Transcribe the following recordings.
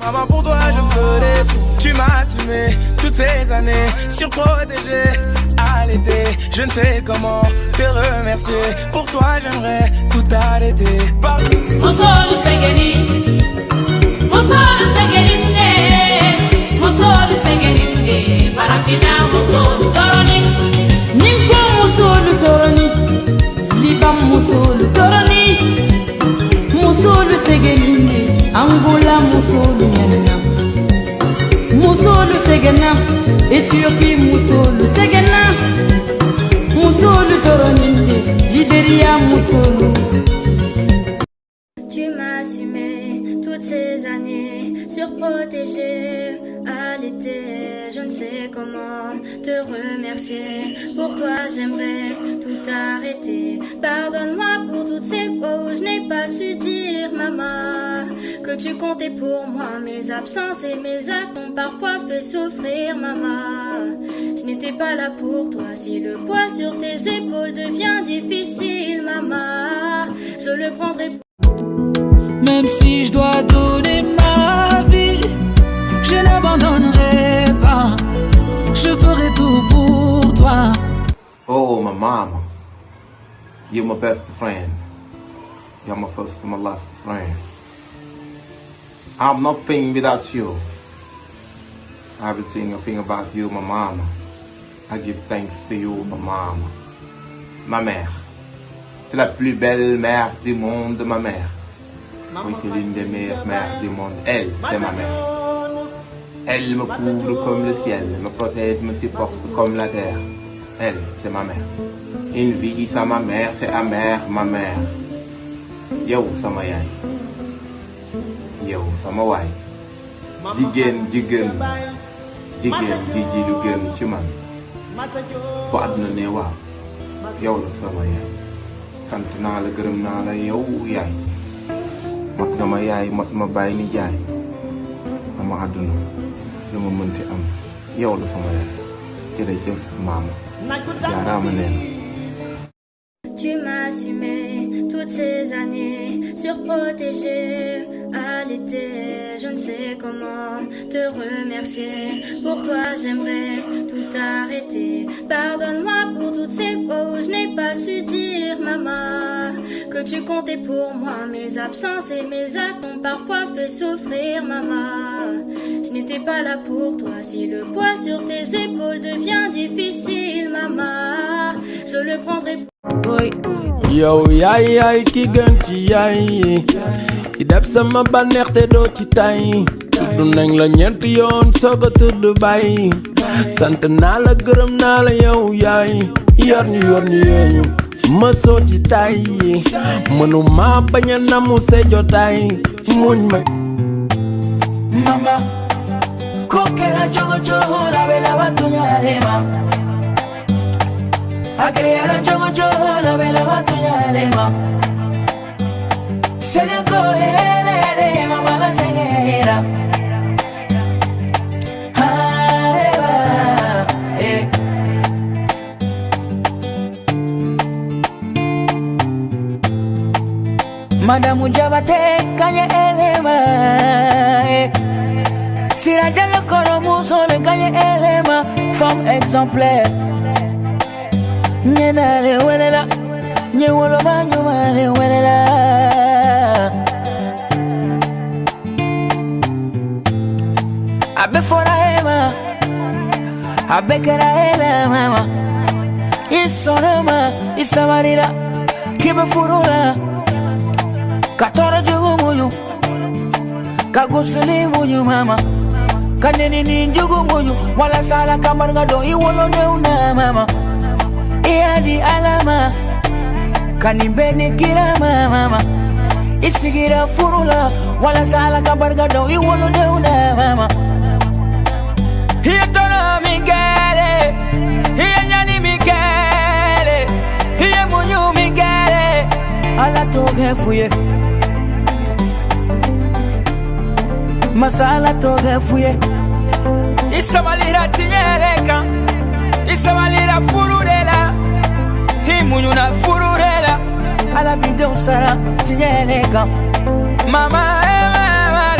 Maman, pour toi je ferai tout. Tu m'as assumé toutes ces années, surprotégé à l'été. Je ne sais comment te remercier. Pour toi j'aimerais tout arrêter. Musolu Segenine, Musolu Segenine, Musolu Segenine, Parafina Musolu Toroni, Ninko Musolu Toroni, Libam Musolu Toroni, Musolu Segenine, Angola Musolu Nena, Musolu Segena, Éthiopie Musolu Segena, Musolu Toroni, Libéria Musolu. Tu m'as assumé toutes ces années, surprotégé à l'été. Je ne sais comment te remercier. Pour toi j'aimerais tout arrêter. Pardonne-moi pour toutes ces fois où je n'ai pas su dire, maman, que tu comptais pour moi. Mes absences et mes actes ont parfois fait souffrir, maman. Je n'étais pas là pour toi. Si le poids sur tes épaules devient difficile, maman, je le prendrai pour... Même si je dois donner ma vie, je n'abandonnerai pas. Je ferai tout pour toi. Oh, my mama. You're my best friend. You're my first and my last friend. I'm nothing without you. Everything I think about you, my mama. I give thanks to you, my mama. Ma mère. C'est la plus belle mère du monde, ma mère. Oui, c'est l'une des meilleures mères du monde. Elle, c'est ma mère. Elle me couvre comme le ciel, me protège, me supporte comme la terre. Elle, c'est ma mère. Une vie sans ma mère, c'est amère, ma mère. Yow sama yaay. Yow sama waay. Jigéen ji gën. Jigéen ji lu gën ci man. Bu àdduna ne waaw. Yow la sama yaay. Sant naa la gërëm naa la yow yaay. Mat nga ma yaay, mat ma bàyyi ni jaay. Sama àdduna lu ma mënti am yow la sama yaay. Jërëjëf maama. Jaaraama neen. Tu m'as assumé toutes ces années, surprotégé à l'été. Je ne sais comment te remercier. Pour toi j'aimerais tout arrêter. Pardonne-moi pour toutes ces fois où je n'ai pas su dire, maman, que tu comptais pour moi. Mes absences et mes actes ont parfois fait souffrir, maman. Je n'étais pas là pour toi. Si le poids sur tes épaules devient difficile, maman, je le prendrai pour... Yow yaay yaay ki gën ci yaay yi ki def sama bànneex te doo ci tay. Tudd nañ la ñeenti yoon soog a tudd bàyyi. Sant naa la gërëm naa la yow yaay. Yor ñu yooyu mësoo ci tay yi. Mënuma bañ a namu sa jotaay. Muñ ma Mama, kokera jogo la vela batuña lema. A crear jogo la vela batuña lema. Se le coge mama la ceguera. Madame Jabate kanye elema. Si la jalo koromu sole kanye elema. Femme exemplaire. Nyena le welela. Nye wolo banyo le welela. Abe fora ema. Abe kera ela mama. Isonema. Isamarila. Kibe furula. Katora jugu muyu, kagusili muyu mama. Kaneni ni jugu muyu, wala sala kamarga do iwolo neuna mama. Iadi alama, kanibeni kirama mama. Isigira furula, wala sala kamarga do iwolo neuna mama. Hiya toro migele, hiya nyani migele, hiya muyu migele. Ala toge fuye. Masala toge fuye. Isamalira tinyereka. Isamalira fururela. Himunyuna fururela. Ala bidon sara tinyereka. Mama mama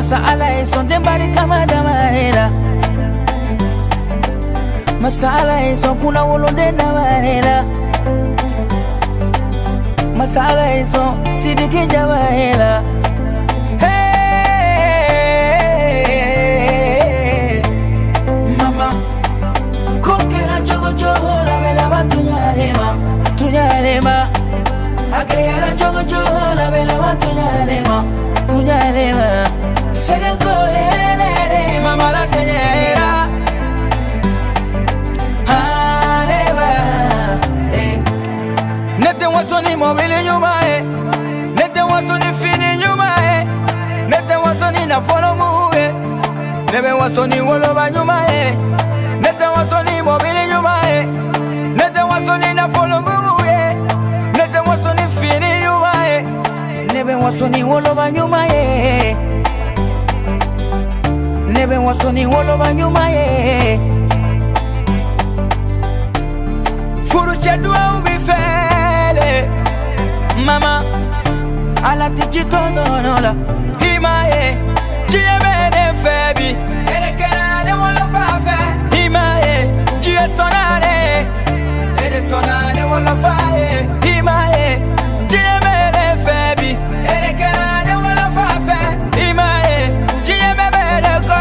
Masala son de barikama da manera. Masala son kuna wolonde da manera. Masala son sidiki da manera. Hey, mama, kokera jogo jogo la vela va tunyalema. Akera jogo jogo la vela va tunyalema. Seguenco mama la señora. Aleva, nete wasoni mobile nyuma nete wasoni fini nyuma nete wasoni na follow move nebe wasoni wolo ba nyuma nete wasoni mobile nyuma nete wasoni na follow move nete wasoni fini nyuma nebe wasoni wolo ba nyuma nebe wasoni wolo ba nyuma furu chedwa ubifele mama ala tijito nonola himaye chiebene febi erekana de wolo fafe himaye chie sonare ede sonare wolo fae himaye chiebene febi erekana de wolo fafe himaye chiebene ko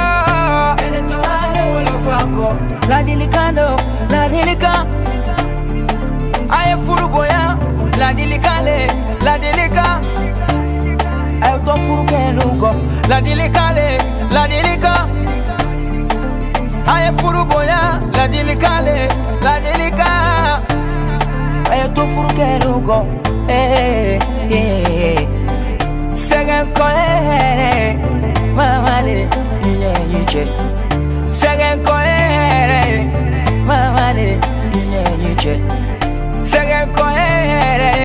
ede sonare wolo fako la dilikando la dilika aye furu boya la dilikale la dilika aye to furu keluko la dilikale la dilika aye furu boya la dilikale la dilika aye to furu keluko segen ko mama le nyeje segen ko mama le nyeje Seguem com